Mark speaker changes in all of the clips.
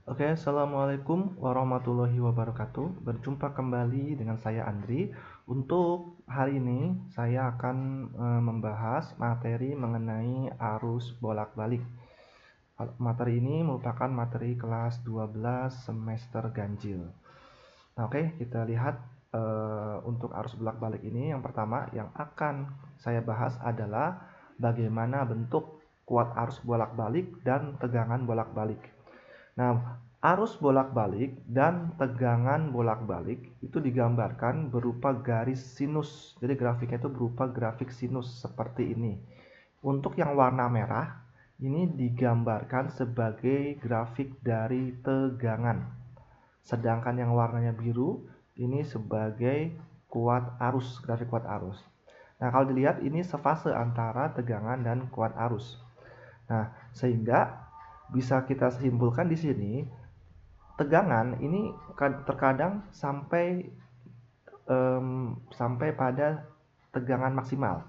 Speaker 1: Oke, Assalamualaikum warahmatullahi wabarakatuh. Berjumpa kembali dengan saya Andri. Untuk hari ini saya akan membahas materi mengenai arus bolak-balik. Materi ini merupakan materi kelas 12 semester ganjil. Nah, oke, kita lihat untuk arus bolak-balik ini yang pertama yang akan saya bahas adalah bagaimana bentuk kuat arus bolak-balik dan tegangan bolak-balik. Nah, arus bolak-balik dan tegangan bolak-balik itu digambarkan berupa garis sinus. Jadi grafiknya itu berupa grafik sinus seperti ini. Untuk yang warna merah, ini digambarkan sebagai grafik dari tegangan. Sedangkan yang warnanya biru, ini sebagai kuat arus, grafik kuat arus. Nah, kalau dilihat ini sefase antara tegangan dan kuat arus. Nah, sehingga bisa kita simpulkan di sini tegangan ini terkadang sampai pada tegangan maksimal,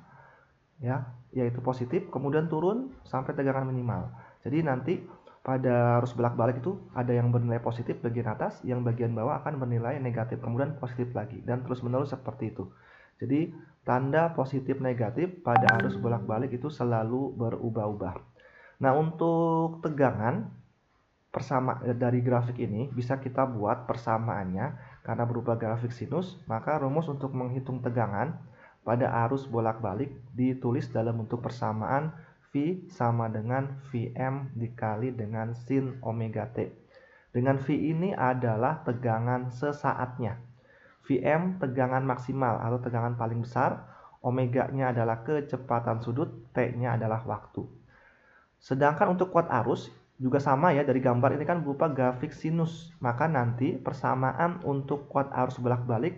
Speaker 1: ya, yaitu positif, kemudian turun sampai tegangan minimal. Jadi nanti pada arus bolak-balik itu ada yang bernilai positif bagian atas, yang bagian bawah akan bernilai negatif, kemudian positif lagi, dan terus-menerus seperti itu. Jadi tanda positif negatif pada arus bolak-balik itu selalu berubah-ubah. Nah, untuk tegangan dari grafik ini bisa kita buat persamaannya karena berupa grafik sinus, maka rumus untuk menghitung tegangan pada arus bolak-balik ditulis dalam bentuk persamaan V sama dengan Vm dikali dengan sin omega T. Dengan V ini adalah tegangan sesaatnya. Vm tegangan maksimal atau tegangan paling besar, omega-nya adalah kecepatan sudut, T-nya adalah waktu. Sedangkan untuk kuat arus juga sama ya, dari gambar ini kan berupa grafik sinus. Maka nanti persamaan untuk kuat arus bolak-balik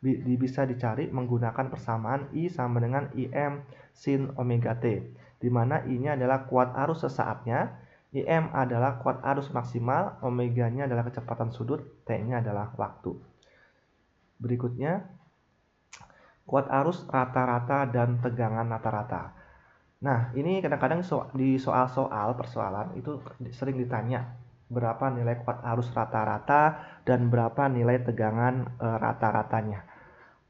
Speaker 1: bisa dicari menggunakan persamaan I sama dengan Im sin omega T. Di mana I-nya adalah kuat arus sesaatnya, Im adalah kuat arus maksimal, omega-nya adalah kecepatan sudut, T-nya adalah waktu. Berikutnya, kuat arus rata-rata dan tegangan rata-rata. Nah, ini kadang-kadang di soal-soal persoalan itu sering ditanya berapa nilai kuat arus rata-rata dan berapa nilai tegangan rata-ratanya.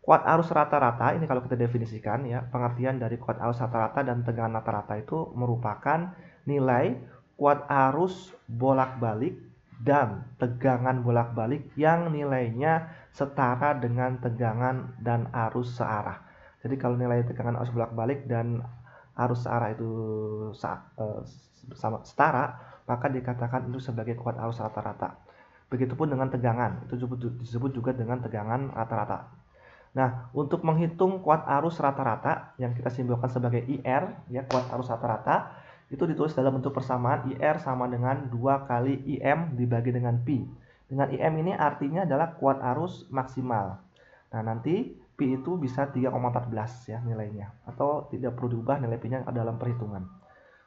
Speaker 1: Kuat arus rata-rata ini kalau kita definisikan ya, pengertian dari kuat arus rata-rata dan tegangan rata-rata itu merupakan nilai kuat arus bolak-balik dan tegangan bolak-balik yang nilainya setara dengan tegangan dan arus searah. Jadi kalau nilai tegangan arus bolak-balik dan arus searah itu setara, maka dikatakan itu sebagai kuat arus rata-rata. Begitupun dengan tegangan, itu disebut juga dengan tegangan rata-rata. Nah, untuk menghitung kuat arus rata-rata yang kita simbolkan sebagai IR, ya, kuat arus rata-rata, itu ditulis dalam bentuk persamaan IR sama dengan 2 kali IM dibagi dengan Pi. Dengan IM ini artinya adalah kuat arus maksimal. Nah, nanti Pi itu bisa 3,14 ya nilainya, atau tidak perlu diubah nilai Pi-nya dalam perhitungan.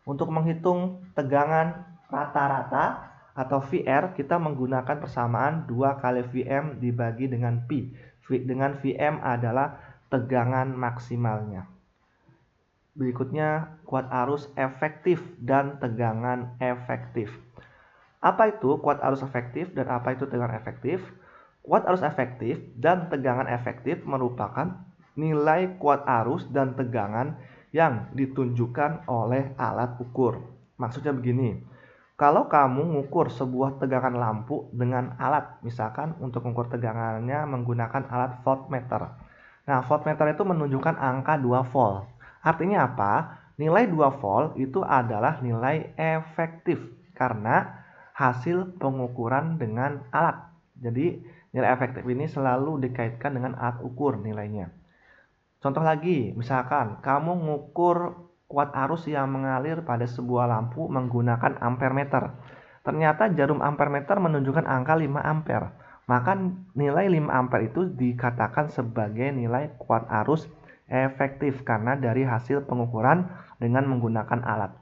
Speaker 1: Untuk menghitung tegangan rata-rata atau VR, kita menggunakan persamaan 2 kali Vm dibagi dengan Pi. Dengan Vm adalah tegangan maksimalnya. Berikutnya, kuat arus efektif dan tegangan efektif. Apa itu kuat arus efektif dan apa itu tegangan efektif? Kuat arus efektif dan tegangan efektif merupakan nilai kuat arus dan tegangan yang ditunjukkan oleh alat ukur. Maksudnya begini, kalau kamu mengukur sebuah tegangan lampu dengan alat, misalkan untuk mengukur tegangannya menggunakan alat voltmeter. Nah, voltmeter itu menunjukkan angka 2 volt. Artinya apa? Nilai 2 volt itu adalah nilai efektif karena hasil pengukuran dengan alat. Jadi, nilai efektif ini selalu dikaitkan dengan alat ukur nilainya. Contoh lagi, misalkan kamu mengukur kuat arus yang mengalir pada sebuah lampu menggunakan ampermeter. Ternyata jarum ampermeter menunjukkan angka 5 ampere. Maka nilai 5 ampere itu dikatakan sebagai nilai kuat arus efektif karena dari hasil pengukuran dengan menggunakan alat.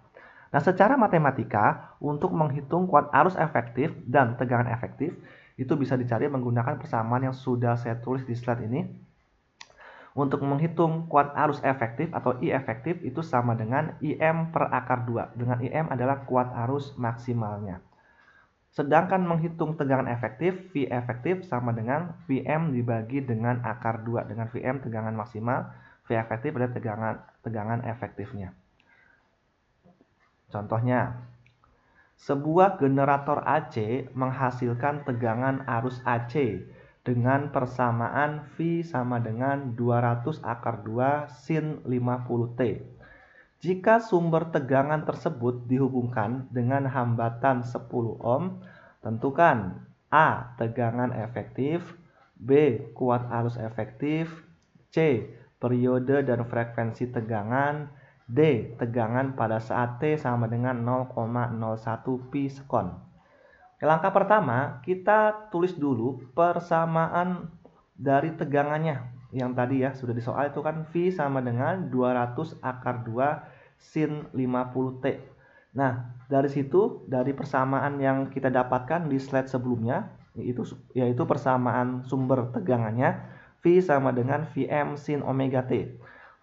Speaker 1: Nah, secara matematika, untuk menghitung kuat arus efektif dan tegangan efektif, itu bisa dicari menggunakan persamaan yang sudah saya tulis di slide ini. Untuk menghitung kuat arus efektif atau I efektif itu sama dengan IM per akar 2. Dengan IM adalah kuat arus maksimalnya. Sedangkan menghitung tegangan efektif, V efektif sama dengan Vm dibagi dengan akar 2. Dengan Vm tegangan maksimal, V efektif adalah tegangan efektifnya. Contohnya, sebuah generator AC menghasilkan tegangan arus AC dengan persamaan V sama dengan 200 akar 2 sin 50T. Jika sumber tegangan tersebut dihubungkan dengan hambatan 10 ohm, tentukan A. Tegangan efektif, B. Kuat arus efektif, C. Periode dan frekuensi tegangan, D. Tegangan pada saat T sama dengan 0,01 pi sekon. Langkah pertama, kita tulis dulu persamaan dari tegangannya. Yang tadi ya, sudah di soal itu kan V sama dengan 200 akar 2 sin 50T. Nah, dari situ, dari persamaan yang kita dapatkan di slide sebelumnya, yaitu persamaan sumber tegangannya, V sama dengan Vm sin omega T.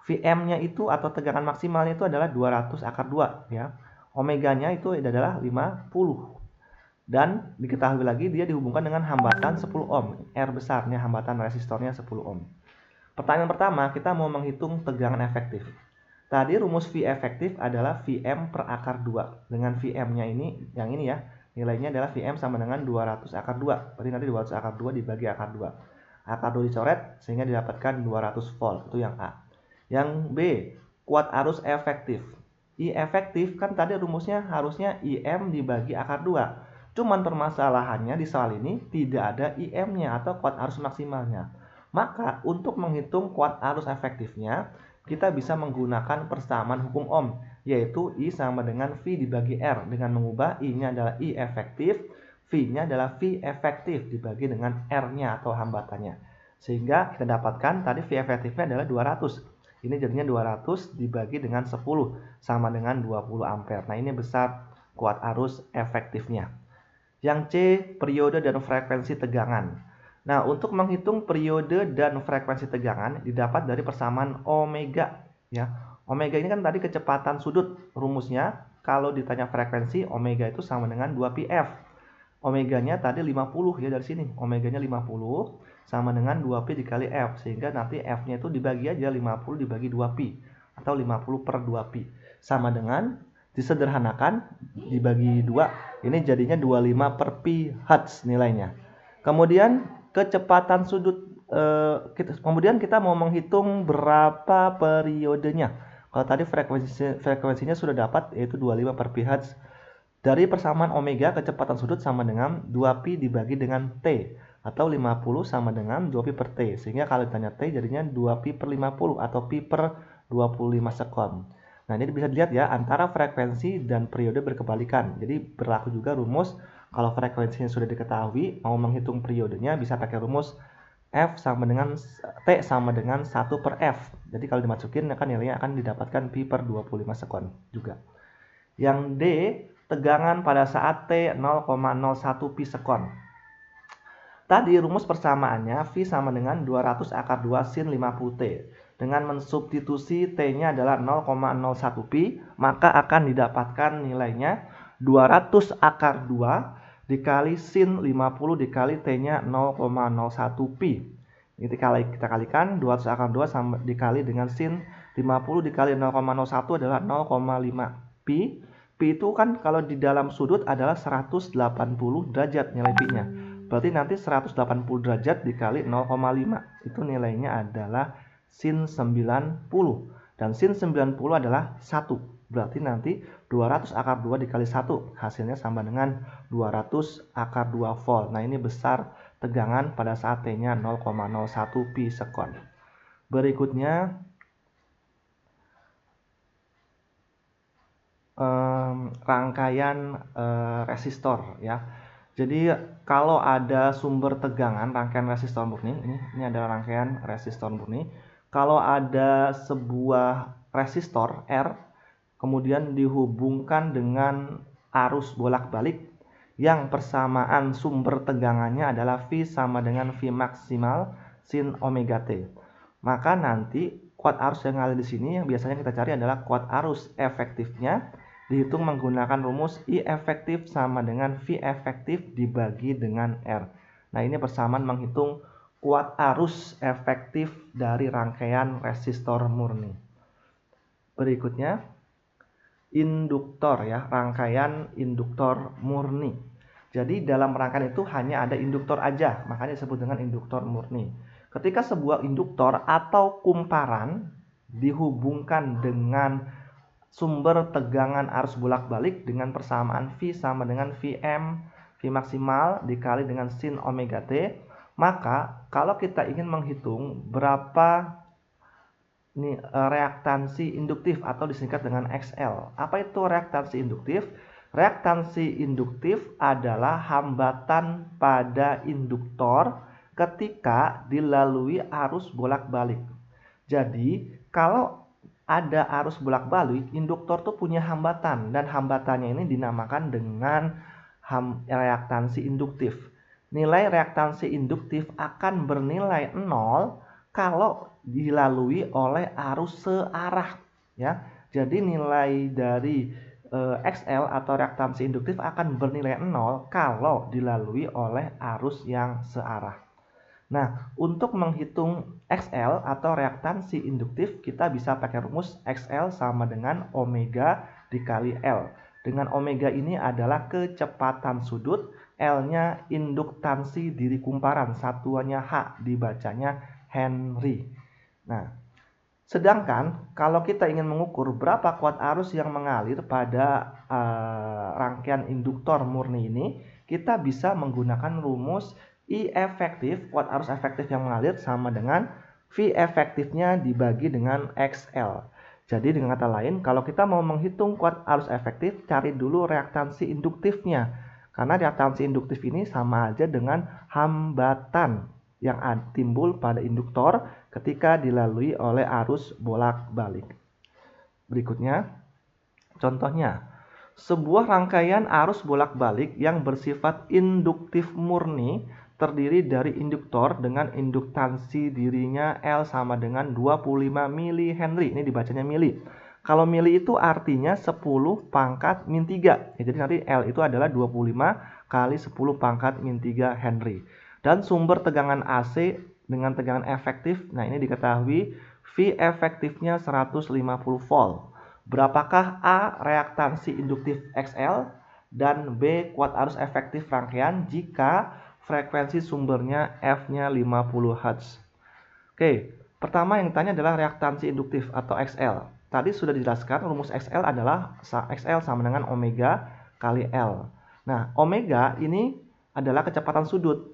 Speaker 1: Vm-nya itu atau tegangan maksimalnya itu adalah 200 akar 2 ya. Omeganya itu adalah 50. Dan diketahui lagi dia dihubungkan dengan hambatan 10 ohm. R besarnya hambatan resistornya 10 ohm. Pertanyaan pertama, kita mau menghitung tegangan efektif. Tadi rumus V efektif adalah Vm per akar 2. Dengan Vm-nya ini, yang ini ya, nilainya adalah Vm sama dengan 200 akar 2. Berarti nanti 200 akar 2 dibagi akar 2. Akar 2 dicoret sehingga didapatkan 200 volt. Itu yang A. Yang B, kuat arus efektif. I efektif kan tadi rumusnya harusnya Im dibagi akar 2. Cuman permasalahannya di soal ini tidak ada IM-nya atau kuat arus maksimalnya. Maka untuk menghitung kuat arus efektifnya, kita bisa menggunakan persamaan hukum Ohm, yaitu I sama dengan V dibagi R. Dengan mengubah I-nya adalah I efektif, V-nya adalah V efektif dibagi dengan R-nya atau hambatannya. Sehingga kita dapatkan tadi V efektifnya adalah 200. Ini jadinya 200 dibagi dengan 10 sama dengan 20 ampere. Nah, ini besar kuat arus efektifnya. Yang C, periode dan frekuensi tegangan. Nah, untuk menghitung periode dan frekuensi tegangan didapat dari persamaan omega ya. Omega ini kan tadi kecepatan sudut rumusnya. Kalau ditanya frekuensi, omega itu sama dengan 2πf. Omeganya tadi 50 ya dari sini. Omeganya 50 sama dengan 2pi dikali f, sehingga nanti f-nya itu dibagi aja 50 dibagi 2pi atau 50 per 2pi. Sama dengan disederhanakan dibagi 2, ini jadinya 25 per pi hertz nilainya. Kemudian kecepatan sudut, kemudian kita mau menghitung berapa periodenya. Kalau tadi frekuensinya sudah dapat, yaitu 25 per pi hertz. Dari persamaan omega, kecepatan sudut sama dengan 2pi dibagi dengan t, atau 50 sama dengan 2pi per t. Sehingga kalau ditanya t jadinya 2pi per 50 atau pi per 25 sekon. Nah, ini bisa dilihat ya, antara frekuensi dan periode berkebalikan. Jadi berlaku juga rumus, kalau frekuensinya sudah diketahui, mau menghitung periodenya bisa pakai rumus F sama dengan T sama dengan 1 per F. Jadi kalau dimasukin akan nilainya akan didapatkan pi per 25 sekon juga. Yang D, tegangan pada saat T 0,01 pi sekon. Tadi rumus persamaannya V sama dengan 200 akar 2 sin 50T. Dengan mensubstitusi T-nya adalah 0,01 pi, maka akan didapatkan nilainya 200 akar 2 dikali sin 50 dikali T-nya 0,01 pi. Ini kita kalikan 200 akar 2 sama dikali dengan sin 50 dikali 0,01 adalah 0,5 pi. Pi itu kan kalau di dalam sudut adalah 180 derajat nilai pi-nya. Berarti nanti 180 derajat dikali 0,5. Itu nilainya adalah sin 90. Dan sin 90 adalah 1. Berarti nanti 200 akar 2 dikali 1. Hasilnya sama dengan 200 akar 2 volt. Nah, ini besar tegangan pada saat T-nya 0,01 pi sekon. Berikutnya rangkaian resistor ya. Jadi kalau ada sumber tegangan rangkaian resistor murni, ini adalah rangkaian resistor murni. Kalau ada sebuah resistor R kemudian dihubungkan dengan arus bolak-balik yang persamaan sumber tegangannya adalah V sama dengan V maksimal sin omega T. Maka nanti kuat arus yang ada di sini yang biasanya kita cari adalah kuat arus efektifnya, dihitung menggunakan rumus I efektif sama dengan V efektif dibagi dengan R. Nah, ini bersamaan menghitung kuat arus efektif dari rangkaian resistor murni. Berikutnya, induktor ya, rangkaian induktor murni. Jadi dalam rangkaian itu hanya ada induktor aja, makanya disebut dengan induktor murni. Ketika sebuah induktor atau kumparan dihubungkan dengan sumber tegangan arus bolak-balik dengan persamaan V sama dengan Vm, V maksimal dikali dengan sin omega T, maka kalau kita ingin menghitung berapa reaktansi induktif atau disingkat dengan XL. Apa itu reaktansi induktif? Reaktansi induktif adalah hambatan pada induktor ketika dilalui arus bolak-balik. Jadi, kalau ada arus bolak-balik, induktor tuh punya hambatan dan hambatannya ini dinamakan dengan reaktansi induktif. Nilai reaktansi induktif akan bernilai 0 kalau dilalui oleh arus searah ya. Jadi nilai dari XL atau reaktansi induktif akan bernilai 0 kalau dilalui oleh arus yang searah. Nah, untuk menghitung XL atau reaktansi induktif, kita bisa pakai rumus XL sama dengan omega dikali L. Dengan omega ini adalah kecepatan sudut, L-nya induktansi diri kumparan, satuannya H, dibacanya Henry. Nah, sedangkan kalau kita ingin mengukur berapa kuat arus yang mengalir pada rangkaian induktor murni ini, kita bisa menggunakan rumus I efektif, kuat arus efektif yang mengalir sama dengan V efektifnya dibagi dengan XL. Jadi dengan kata lain, kalau kita mau menghitung kuat arus efektif, cari dulu reaktansi induktifnya. Karena reaktansi induktif ini sama aja dengan hambatan yang timbul pada induktor ketika dilalui oleh arus bolak-balik. Berikutnya, contohnya, sebuah rangkaian arus bolak-balik yang bersifat induktif murni terdiri dari induktor dengan induktansi dirinya L sama dengan 25 mili Henry. Ini dibacanya mili. Kalau mili itu artinya 10 pangkat min 3. Ya, jadi nanti L itu adalah 25 kali 10 pangkat min 3 Henry. Dan sumber tegangan AC dengan tegangan efektif, nah ini diketahui V efektifnya 150 volt. Berapakah A reaktansi induktif XL dan B kuat arus efektif rangkaian jika frekuensi sumbernya F-nya 50 Hz? Oke, pertama yang ditanya adalah reaktansi induktif atau XL. Tadi sudah dijelaskan rumus XL adalah XL sama dengan omega kali L. Nah, omega ini adalah kecepatan sudut.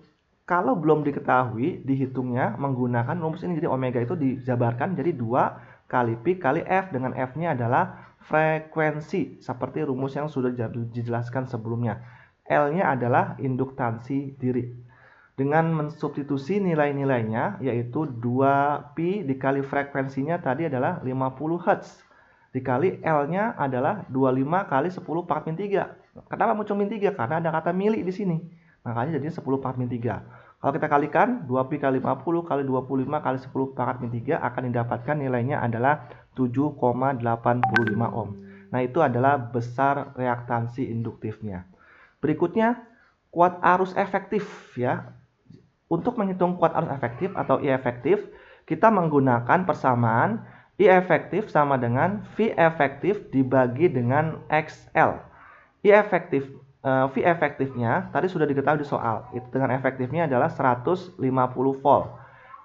Speaker 1: Kalau belum diketahui, dihitungnya menggunakan rumus ini. Jadi omega itu dijabarkan jadi 2 kali pi kali F, dengan F-nya adalah frekuensi seperti rumus yang sudah dijelaskan sebelumnya. L-nya adalah induktansi diri. Dengan mensubstitusi nilai-nilainya, yaitu 2pi dikali frekuensinya tadi adalah 50 Hz. Dikali L-nya adalah 25 kali 10 pangkat min 3. Kenapa muncul min 3? Karena ada kata mili di sini. Makanya jadi 10 pangkat min 3. Kalau kita kalikan, 2pi kali 50 kali 25 kali 10 pangkat min 3 akan didapatkan nilainya adalah 7,85 ohm. Nah, itu adalah besar reaktansi induktifnya. Berikutnya, kuat arus efektif ya. Untuk menghitung kuat arus efektif atau I efektif, kita menggunakan persamaan I efektif sama dengan V efektif dibagi dengan XL. V efektifnya tadi sudah diketahui di soal. Itu dengan efektifnya adalah 150 volt.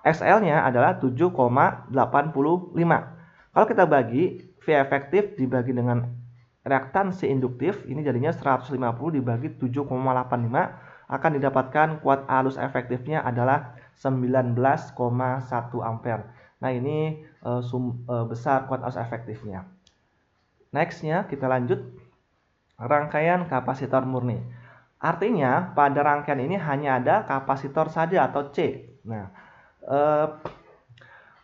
Speaker 1: XL-nya adalah 7,85. Kalau kita bagi V efektif dibagi dengan reaktansi induktif, ini jadinya 150 dibagi 7,85 akan didapatkan kuat arus efektifnya adalah 19,1 ampere. Nah, ini besar kuat arus efektifnya. Nextnya kita lanjut. Rangkaian kapasitor murni. Artinya pada rangkaian ini hanya ada kapasitor saja atau C. Nah,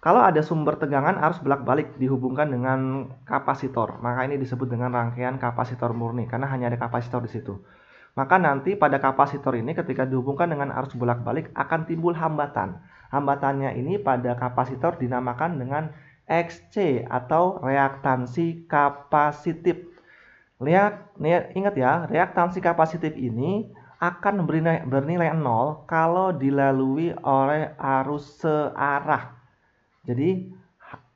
Speaker 1: kalau ada sumber tegangan arus bolak-balik dihubungkan dengan kapasitor, maka ini disebut dengan rangkaian kapasitor murni karena hanya ada kapasitor di situ. Maka nanti pada kapasitor ini ketika dihubungkan dengan arus bolak-balik akan timbul hambatan. Hambatannya ini pada kapasitor dinamakan dengan XC atau reaktansi kapasitif. Ingat ya, reaktansi kapasitif ini akan bernilai 0 kalau dilalui oleh arus searah. Jadi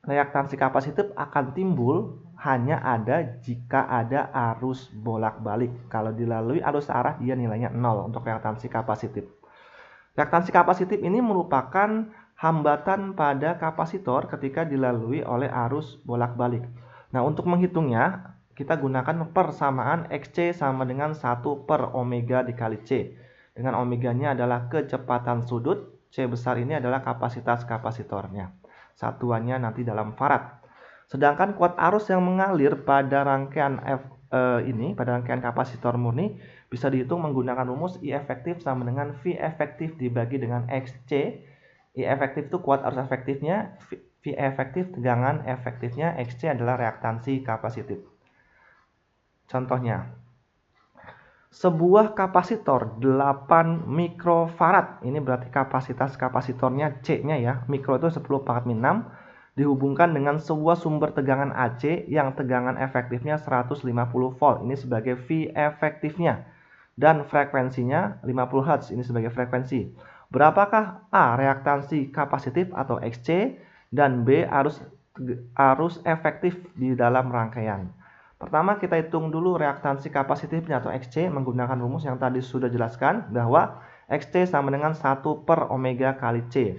Speaker 1: reaktansi kapasitif akan timbul hanya ada jika ada arus bolak-balik. Kalau dilalui arus searah dia nilainya 0 untuk reaktansi kapasitif. Reaktansi kapasitif ini merupakan hambatan pada kapasitor ketika dilalui oleh arus bolak-balik. Nah, untuk menghitungnya, kita gunakan persamaan XC sama dengan 1 per omega dikali C. Dengan omeganya adalah kecepatan sudut, C besar ini adalah kapasitas kapasitornya. Satuannya nanti dalam farad. Sedangkan kuat arus yang mengalir pada rangkaian pada rangkaian kapasitor murni bisa dihitung menggunakan rumus I efektif sama dengan V efektif dibagi dengan XC. I efektif itu kuat arus efektifnya, V efektif tegangan efektifnya, XC adalah reaktansi kapasitif. Contohnya, sebuah kapasitor 8 mikrofarad, ini berarti kapasitas kapasitornya C-nya ya, mikro itu 10⁻⁶, dihubungkan dengan sebuah sumber tegangan AC yang tegangan efektifnya 150 volt, ini sebagai V efektifnya, dan frekuensinya 50 Hz, ini sebagai frekuensi. Berapakah A. reaktansi kapasitif atau XC, dan B. arus efektif di dalam rangkaian? Pertama kita hitung dulu reaktansi kapasitifnya atau XC menggunakan rumus yang tadi sudah jelaskan bahwa XC sama dengan 1 per omega kali C.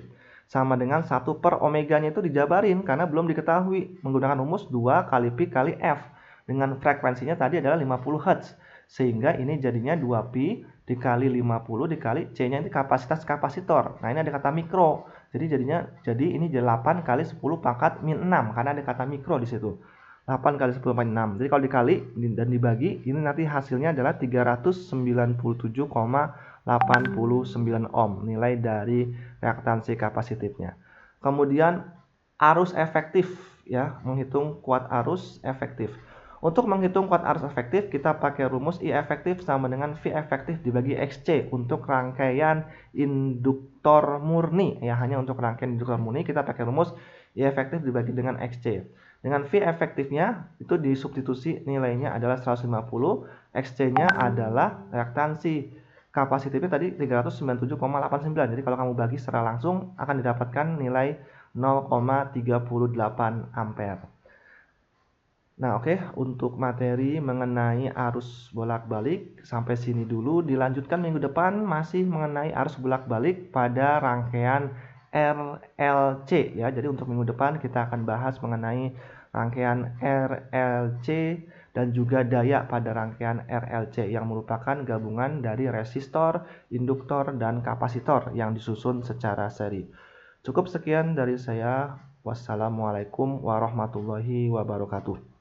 Speaker 1: Sama dengan 1 per omeganya itu dijabarin karena belum diketahui menggunakan rumus 2 kali Pi kali F. Dengan frekuensinya tadi adalah 50 Hz. Sehingga ini jadinya 2Pi dikali 50 dikali C-nya ini kapasitas kapasitor. Nah ini ada kata mikro. Jadi ini 8 kali 10⁻⁶ karena ada kata mikro di situ. 8 kali 10⁻⁶. Jadi kalau dikali dan dibagi, ini nanti hasilnya adalah 397,89 ohm nilai dari reaktansi kapasitifnya. Kemudian arus efektif ya, menghitung kuat arus efektif. Untuk menghitung kuat arus efektif, kita pakai rumus I efektif sama dengan V efektif dibagi XC untuk rangkaian induktor murni. Ya, hanya untuk rangkaian induktor murni kita pakai rumus I efektif dibagi dengan XC. Dengan V efektifnya itu disubstitusi nilainya adalah 150, XC-nya adalah reaktansi kapasitifnya tadi 397,89. Jadi kalau kamu bagi secara langsung akan didapatkan nilai 0,38 ampere. Nah, oke, untuk materi mengenai arus bolak-balik sampai sini dulu. Dilanjutkan minggu depan masih mengenai arus bolak-balik pada rangkaian RLC ya. Jadi untuk minggu depan kita akan bahas mengenai rangkaian RLC dan juga daya pada rangkaian RLC yang merupakan gabungan dari resistor, induktor, dan kapasitor yang disusun secara seri. Cukup sekian dari saya. Wassalamualaikum warahmatullahi wabarakatuh.